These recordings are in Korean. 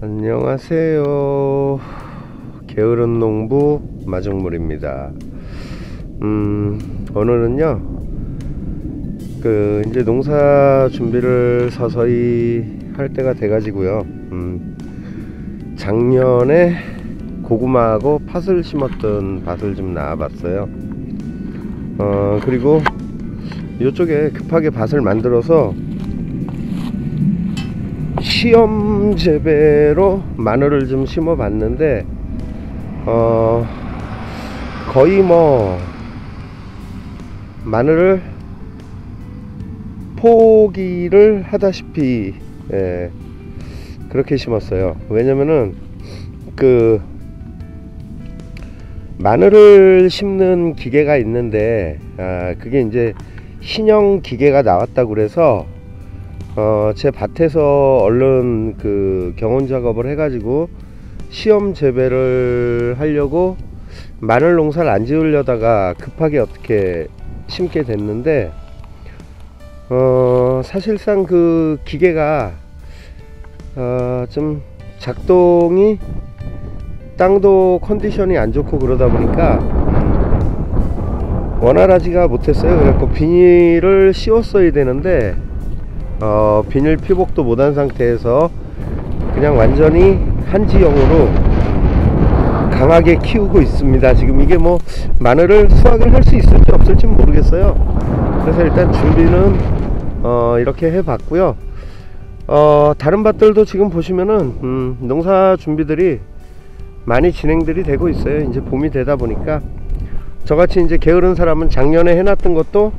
안녕하세요. 게으른 농부 마정물입니다. 오늘은요, 이제 농사 준비를 서서히 할 때가 돼가지고요. 작년에 고구마하고 팥을 심었던 밭을 좀 나와봤어요. 그리고 이쪽에 급하게 밭을 만들어서 시험 재배로 마늘을 좀 심어 봤는데 거의 뭐 마늘을 포기를 하다시피 그렇게 심었어요. 왜냐면은 마늘을 심는 기계가 있는데 그게 이제 신형 기계가 나왔다고 그래서 제 밭에서 얼른 경원 작업을 해가지고 시험 재배를 하려고 마늘 농사를 안 지으려다가 급하게 어떻게 심게 됐는데 사실상 그 기계가 좀 작동이 땅도 컨디션이 안 좋고 그러다 보니까 원활하지가 못했어요. 그래서 비닐을 씌웠어야 되는데 비닐 피복도 못한 상태에서 그냥 완전히 한지형으로 강하게 키우고 있습니다. 지금 이게 뭐 마늘을 수확을 할 수 있을지 없을지 모르겠어요. 그래서 일단 준비는 이렇게 해 봤고요. 다른 밭들도 지금 보시면은 농사 준비들이 많이 진행들이 되고 있어요. 이제 봄이 되다 보니까 저같이 이제 게으른 사람은 작년에 해놨던 것도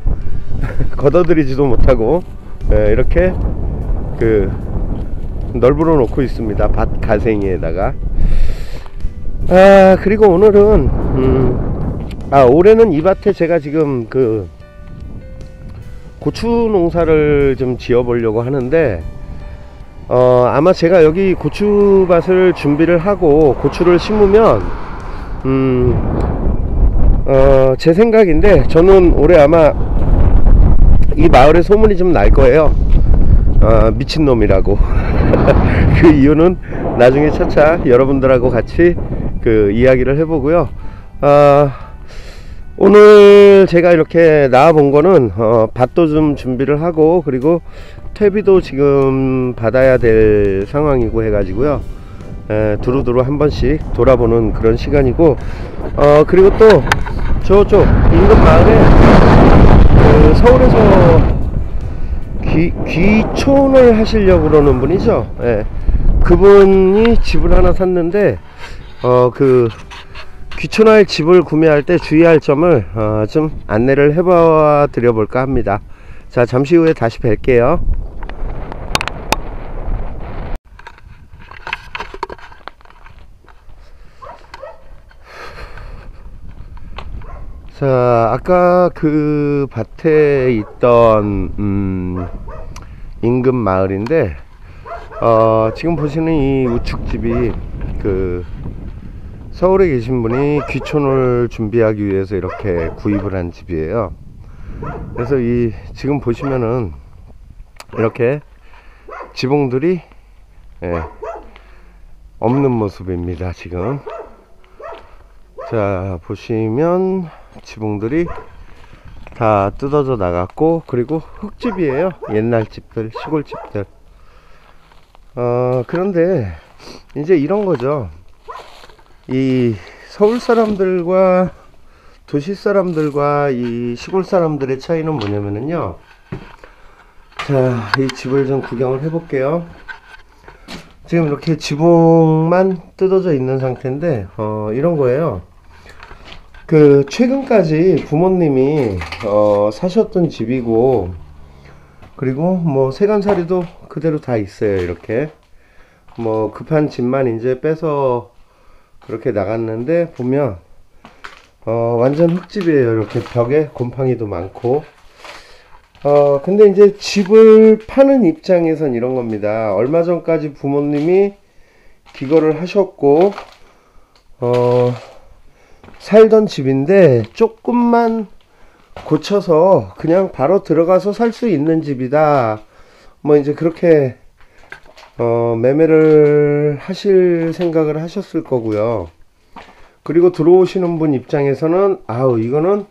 걷어들이지도 못하고 이렇게 널브러 놓고 있습니다. 밭 가생이에다가. 그리고 오늘은 올해는 이 밭에 제가 지금 고추 농사를 좀 지어 보려고 하는데 아마 제가 여기 고추밭을 준비를 하고 고추를 심으면 제 생각인데 저는 올해 아마 이 마을에 소문이 좀 날 거예요. 미친놈이라고. 그 이유는 나중에 차차 여러분들하고 같이 이야기를 해보고요. 오늘 제가 이렇게 나와 본 거는 밭도 좀 준비를 하고 그리고 퇴비도 지금 받아야 될 상황이고 해가지고요. 두루두루 한 번씩 돌아보는 그런 시간이고 그리고 또 저쪽 인근 마을에 서울에서 귀촌을 하시려고 그러는 분이죠. 그분이 집을 하나 샀는데 귀촌할 집을 구매할 때 주의할 점을 좀 안내를 해봐 드려 볼까 합니다. 자, 잠시 후에 다시 뵐게요. 자, 아까 그 밭에 있던 인근 마을인데 지금 보시는 이 우측집이 서울에 계신 분이 귀촌을 준비하기 위해서 이렇게 구입을 한 집이에요. 그래서 지금 보시면은 이렇게 지붕들이 없는 모습입니다. 지금 자, 보시면 지붕들이 다 뜯어져 나갔고 그리고 흙집이에요. 옛날 집들, 시골집들. 그런데 이제 이런 거죠. 이 서울 사람들과 도시 사람들과 이 시골 사람들의 차이는 뭐냐면요. 자, 이 집을 좀 구경을 해 볼게요. 지금 이렇게 지붕만 뜯어져 있는 상태인데 이런 거예요. 최근까지 부모님이 사셨던 집이고 그리고 뭐 세간살이도 그대로 다 있어요. 이렇게 뭐 급한 집만 이제 빼서 그렇게 나갔는데 보면 완전 흙집이에요. 이렇게 벽에 곰팡이도 많고 근데 이제 집을 파는 입장에선 이런 겁니다. 얼마 전까지 부모님이 기거를 하셨고 살던 집인데 조금만 고쳐서 그냥 바로 들어가서 살 수 있는 집이다. 뭐 이제 그렇게 매매를 하실 생각을 하셨을 거고요. 그리고 들어오시는 분 입장에서는 아우 이거는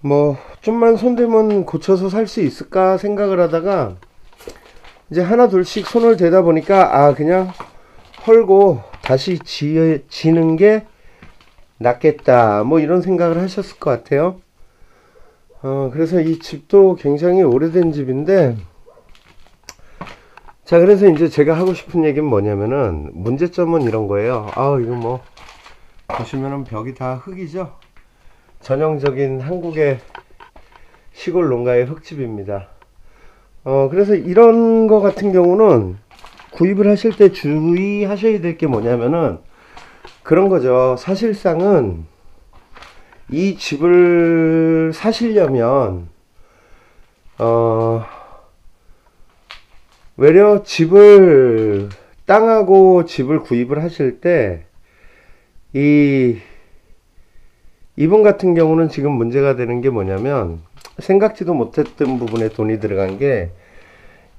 뭐 좀만 손대면 고쳐서 살 수 있을까 생각을 하다가 이제 하나 둘씩 손을 대다 보니까 아 그냥 헐고 다시 지는 게 낫겠다 뭐 이런 생각을 하셨을 것 같아요. 그래서 이 집도 굉장히 오래된 집인데, 자 그래서 이제 제가 하고 싶은 얘기는 뭐냐면은 문제점은 이런 거예요. 이거 뭐 보시면은 벽이 다 흙이죠. 전형적인 한국의 시골 농가의 흙집입니다. 그래서 이런 거 같은 경우는 구입을 하실 때 주의하셔야 될 게 뭐냐면은 그런 거죠. 사실상은 이 집을 사시려면 외려 땅하고 집을 구입을 하실 때 이분 같은 경우는 지금 문제가 되는 게 뭐냐면 생각지도 못했던 부분에 돈이 들어간 게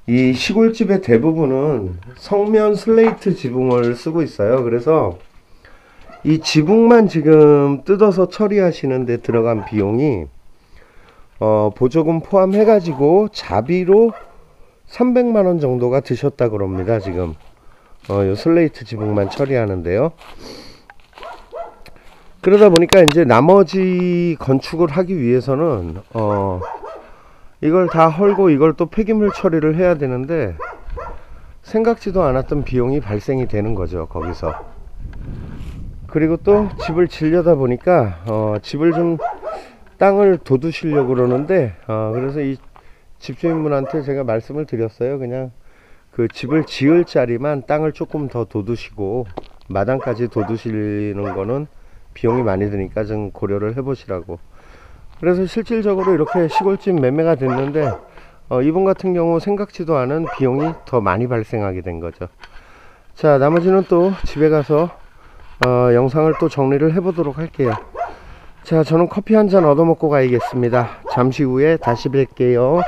이 시골집의 대부분은 성면 슬레이트 지붕을 쓰고 있어요. 그래서 이 지붕만 지금 뜯어서 처리하시는데 들어간 비용이 보조금 포함해 가지고 자비로 300만원 정도가 드셨다 그럽니다. 지금 요 슬레이트 지붕만 처리하는데요. 그러다 보니까 이제 나머지 건축을 하기 위해서는 이걸 다 헐고 이걸 또 폐기물 처리를 해야 되는데 생각지도 않았던 비용이 발생이 되는 거죠. 거기서. 그리고 또 집을 지려다 보니까 집을 좀 땅을 돋우시려고 그러는데 그래서 이 집주인분한테 제가 말씀을 드렸어요. 그냥 그 집을 지을 자리만 땅을 조금 더 돋우시고 마당까지 돋우시는 거는 비용이 많이 드니까 좀 고려를 해 보시라고. 그래서 실질적으로 이렇게 시골집 매매가 됐는데 이분 같은 경우 생각지도 않은 비용이 더 많이 발생하게 된 거죠. 자 나머지는 또 집에 가서 영상을 또 정리를 해 보도록 할게요. 자 저는 커피 한 잔 얻어 먹고 가야겠습니다. 잠시 후에 다시 뵐게요.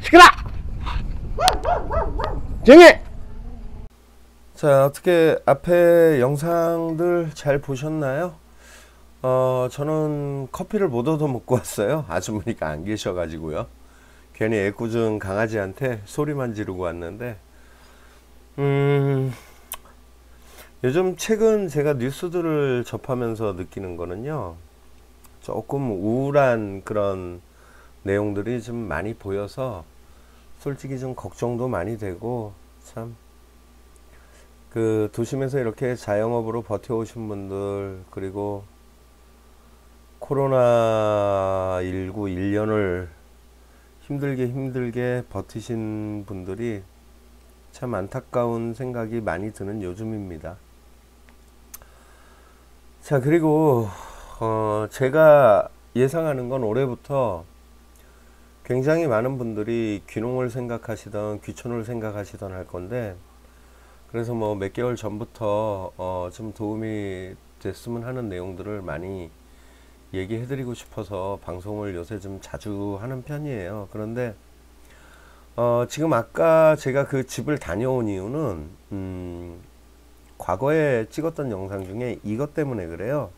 시끄러! 조용히! 자 어떻게 앞에 영상들 잘 보셨나요? 저는 커피를 못 얻어 먹고 왔어요. 아주머니가 안 계셔 가지고요. 괜히 애꿎은 강아지한테 소리만 지르고 왔는데 요즘 최근 제가 뉴스들을 접하면서 느끼는 거는요, 조금 우울한 그런 내용들이 좀 많이 보여서 솔직히 좀 걱정도 많이 되고, 참 그 도심에서 이렇게 자영업으로 버텨오신 분들, 그리고 코로나19 1년을 힘들게 버티신 분들이 참 안타까운 생각이 많이 드는 요즘입니다. 자 그리고 제가 예상하는 건 올해부터 굉장히 많은 분들이 귀농을 생각하시던 귀촌을 생각하시던 할 건데, 그래서 뭐 몇 개월 전부터 좀 도움이 됐으면 하는 내용들을 많이 얘기해 드리고 싶어서 방송을 요새 좀 자주 하는 편이에요. 그런데 지금 아까 제가 그 집을 다녀온 이유는 과거에 찍었던 영상 중에 이것 때문에 그래요.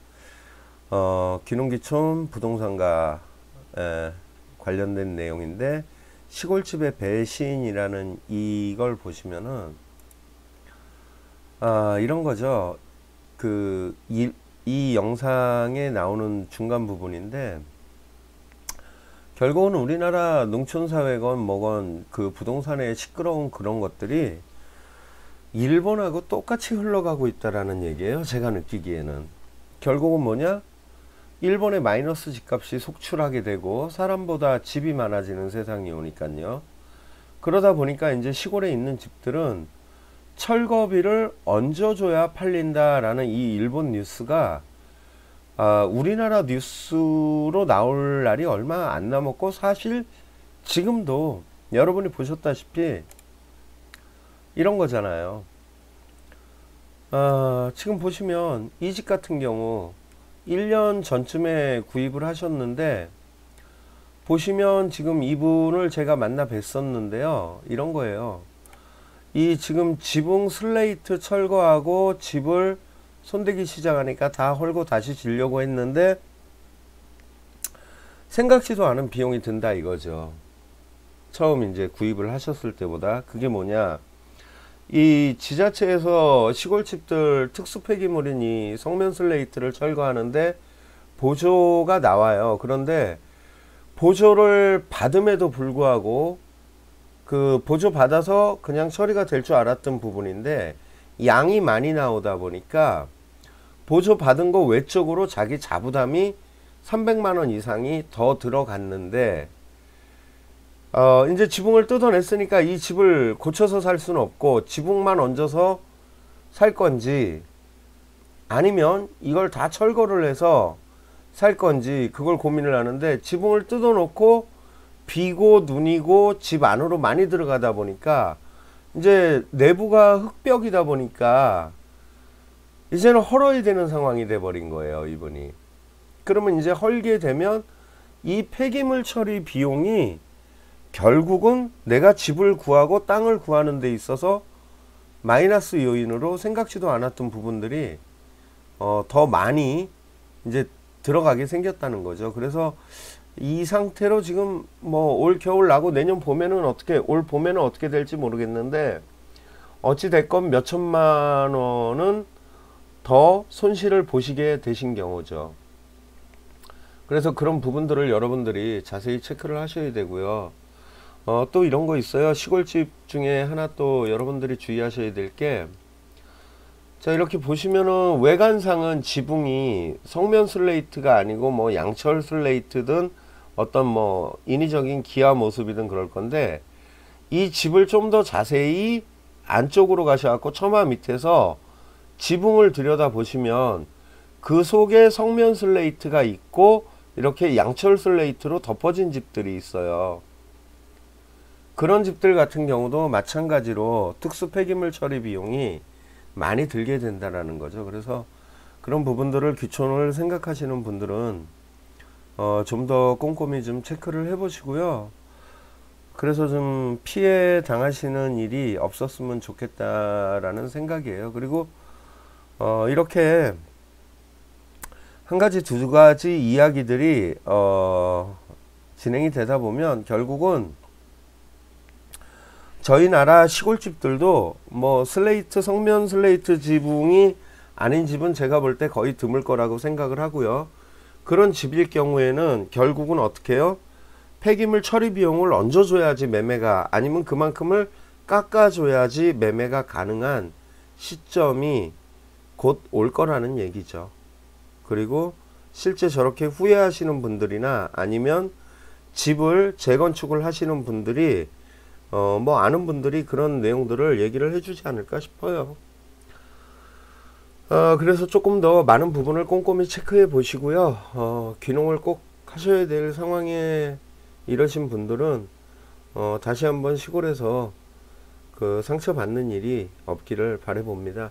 귀농귀촌 부동산과 관련된 내용인데, 시골집의 배신이라는 이걸 보시면은 이런 거죠. 이 영상에 나오는 중간 부분인데, 결국은 우리나라 농촌사회건 뭐건 그 부동산의 시끄러운 그런 것들이 일본하고 똑같이 흘러가고 있다라는 얘기예요. 제가 느끼기에는 결국은 뭐냐, 일본의 마이너스 집값이 속출하게 되고 사람보다 집이 많아지는 세상이 오니까요. 그러다 보니까 이제 시골에 있는 집들은 철거비를 얹어줘야 팔린다라는 이 일본 뉴스가 우리나라 뉴스로 나올 날이 얼마 안 남았고, 사실 지금도 여러분이 보셨다시피 이런 거잖아요. 지금 보시면 이 집 같은 경우 1년 전쯤에 구입을 하셨는데, 보시면 지금 이분을 제가 만나 뵀었는데요, 이런 거예요. 이 지금 지붕 슬레이트 철거하고 집을 손대기 시작하니까 다 헐고 다시 지려고 했는데 생각지도 않은 비용이 든다 이거죠. 처음 이제 구입을 하셨을 때보다. 그게 뭐냐, 이 지자체에서 시골집들 특수 폐기물인 이 성면 슬레이트를 철거하는데 보조가 나와요. 그런데 보조를 받음에도 불구하고 그 보조 받아서 그냥 처리가 될 줄 알았던 부분인데 양이 많이 나오다 보니까 보조 받은 거 외적으로 자기 자부담이 300만원 이상이 더 들어갔는데 이제 지붕을 뜯어냈으니까 이 집을 고쳐서 살 수는 없고 지붕만 얹어서 살 건지 아니면 이걸 다 철거를 해서 살 건지 그걸 고민을 하는데, 지붕을 뜯어놓고 비고 눈이고 집 안으로 많이 들어가다 보니까 이제 내부가 흙벽이다 보니까 이제는 헐어야 되는 상황이 돼 버린 거예요, 이분이. 그러면 이제 헐게 되면 이 폐기물 처리 비용이 결국은 내가 집을 구하고 땅을 구하는 데 있어서 마이너스 요인으로 생각지도 않았던 부분들이 더 많이 이제 들어가게 생겼다는 거죠. 그래서 이 상태로 지금 뭐 올 겨울 나고 내년 봄에는 올 봄에는 어떻게 될지 모르겠는데 어찌 됐건 몇 천만 원은 더 손실을 보시게 되신 경우죠. 그래서 그런 부분들을 여러분들이 자세히 체크를 하셔야 되고요. 또 이런 거 있어요. 시골집 중에 하나 또 여러분들이 주의하셔야 될 게, 자 이렇게 보시면은 외관상은 지붕이 성면 슬레이트가 아니고 뭐 양철 슬레이트든 어떤 뭐 인위적인 기아 모습이든 그럴 건데, 이 집을 좀 더 자세히 안쪽으로 가셔갖고 처마 밑에서 지붕을 들여다 보시면 그 속에 성면 슬레이트가 있고 이렇게 양철 슬레이트로 덮어진 집들이 있어요. 그런 집들 같은 경우도 마찬가지로 특수 폐기물 처리 비용이 많이 들게 된다라는 거죠. 그래서 그런 부분들을 귀촌을 생각하시는 분들은 좀 더 꼼꼼히 좀 체크를 해 보시고요. 그래서 좀 피해 당하시는 일이 없었으면 좋겠다라는 생각이에요. 그리고 이렇게 한 가지 두 가지 이야기들이 진행이 되다 보면 결국은 저희 나라 시골집들도 뭐 슬레이트 성면 슬레이트 지붕이 아닌 집은 제가 볼 때 거의 드물 거라고 생각을 하고요. 그런 집일 경우에는 결국은 어떻게 해요? 폐기물 처리 비용을 얹어줘야지 매매가, 아니면 그만큼을 깎아줘야지 매매가 가능한 시점이 곧 올 거라는 얘기죠. 그리고 실제 저렇게 후회하시는 분들이나 아니면 집을 재건축을 하시는 분들이 뭐 아는 분들이 그런 내용들을 얘기를 해주지 않을까 싶어요. 그래서 조금 더 많은 부분을 꼼꼼히 체크해 보시고요. 귀농을 꼭 하셔야 될 상황에 이러신 분들은 다시 한번 시골에서 그 상처받는 일이 없기를 바라봅니다.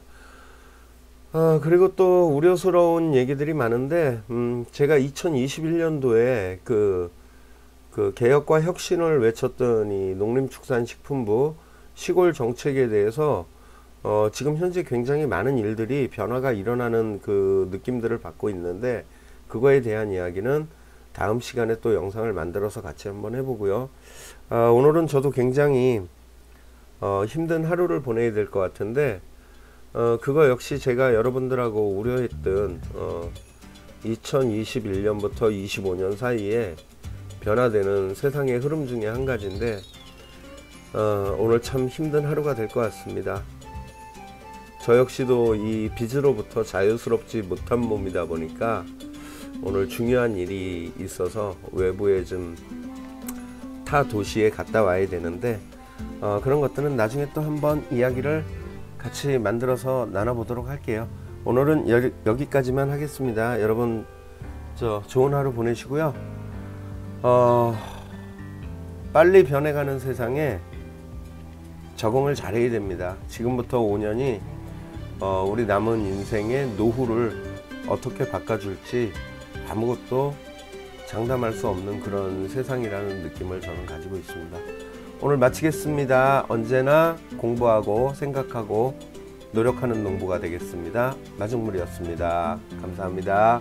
그리고 또 우려스러운 얘기들이 많은데, 제가 2021년도에 그 개혁과 혁신을 외쳤던 이 농림축산식품부 시골 정책에 대해서 지금 현재 굉장히 많은 일들이 변화가 일어나는 그 느낌들을 받고 있는데, 그거에 대한 이야기는 다음 시간에 또 영상을 만들어서 같이 한번 해보고요. 오늘은 저도 굉장히 힘든 하루를 보내야 될 것 같은데, 그거 역시 제가 여러분들하고 우려했던 2021년부터 25년 사이에 변화되는 세상의 흐름 중에 한 가지인데, 오늘 참 힘든 하루가 될 것 같습니다. 저 역시도 이 빚으로부터 자유스럽지 못한 몸이다 보니까 오늘 중요한 일이 있어서 외부에 좀 타 도시에 갔다 와야 되는데, 그런 것들은 나중에 또 한번 이야기를 같이 만들어서 나눠보도록 할게요. 오늘은 여기까지만 하겠습니다. 여러분 좋은 하루 보내시고요. 빨리 변해가는 세상에 적응을 잘해야 됩니다. 지금부터 5년이 우리 남은 인생의 노후를 어떻게 바꿔줄지 아무것도 장담할 수 없는 그런 세상이라는 느낌을 저는 가지고 있습니다. 오늘 마치겠습니다. 언제나 공부하고 생각하고 노력하는 농부가 되겠습니다. 마중물이었습니다. 감사합니다.